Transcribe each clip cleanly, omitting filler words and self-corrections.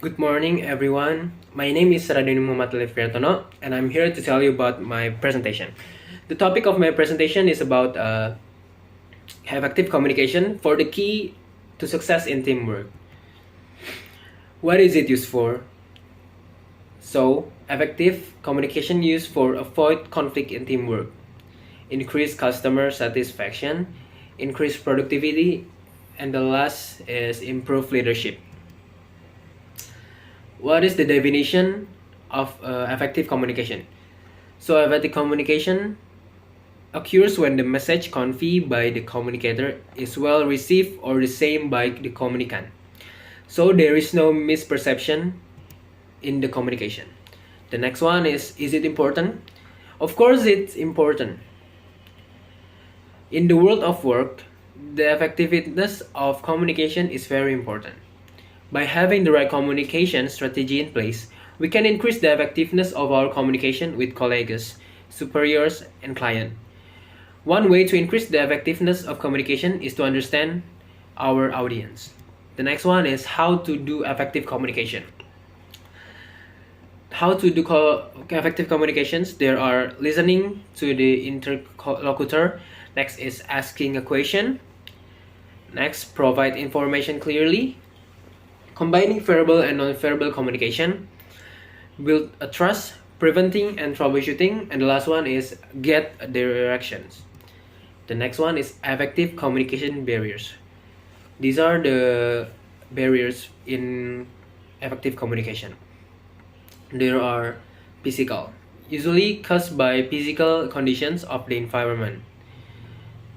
Good morning, everyone. My name is Raden Muhamad Alif Rihartono, and I'm here to tell you about my presentation. The topic of my presentation is about effective communication for the key to success in teamwork. What is it used for? So, effective communication used for avoid conflict in teamwork, increase customer satisfaction, increase productivity, and the last is improve leadership. What is the definition of effective communication? So effective communication occurs when the message conveyed by the communicator is well received or the same by the communicant. So there is no misperception in the communication. The next one is it important? Of course it's important. In the world of work, the effectiveness of communication is very important. By having the right communication strategy in place, we can increase the effectiveness of our communication with colleagues, superiors, and clients. One way to increase the effectiveness of communication is to understand our audience. The next one is how to do effective communication. How to do effective communications? There are listening to the interlocutor. Next is asking a question. Next, provide information clearly. Combining verbal and non-verbal communication, build a trust, preventing and troubleshooting, and the last one is get directions. The next one is effective communication barriers. These are the barriers in effective communication. There are physical, usually caused by physical conditions of the environment,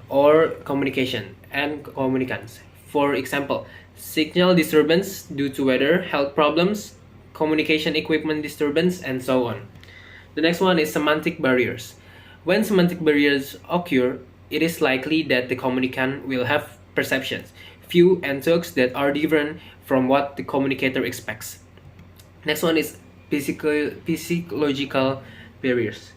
or communication and communicants. For example, signal disturbance due to weather, health problems, communication equipment disturbance, and so on. The next one is semantic barriers. When semantic barriers occur, it is likely that the communicant will have perceptions, views, and talks that are different from what the communicator expects. Next one is physiological barriers.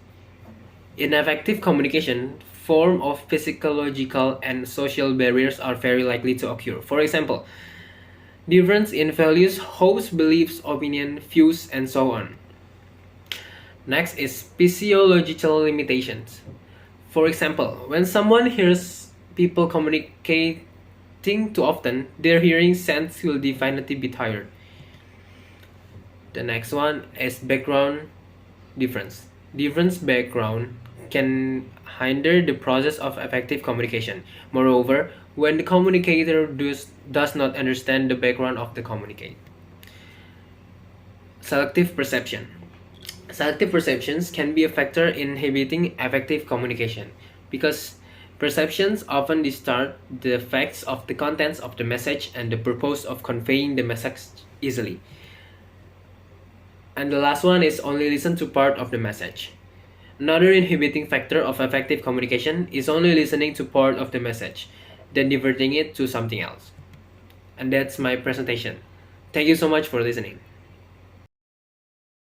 In effective communication, form of physiological and social barriers are very likely to occur. For example, difference in values, hopes, beliefs, opinion, views, and so on. Next is physiological limitations. For example, when someone hears people communicating too often, their hearing sense will definitely be tired. The next one is background difference. Different background can hinder the process of effective communication. Moreover, when the communicator does not understand the background of the communicate. Selective perception. Selective perceptions can be a factor in inhibiting effective communication because perceptions often distort the facts of the contents of the message and the purpose of conveying the message easily. And the last one is only listen to part of the message. Another inhibiting factor of effective communication is only listening to part of the message, then diverting it to something else. And that's my presentation. Thank you so much for listening.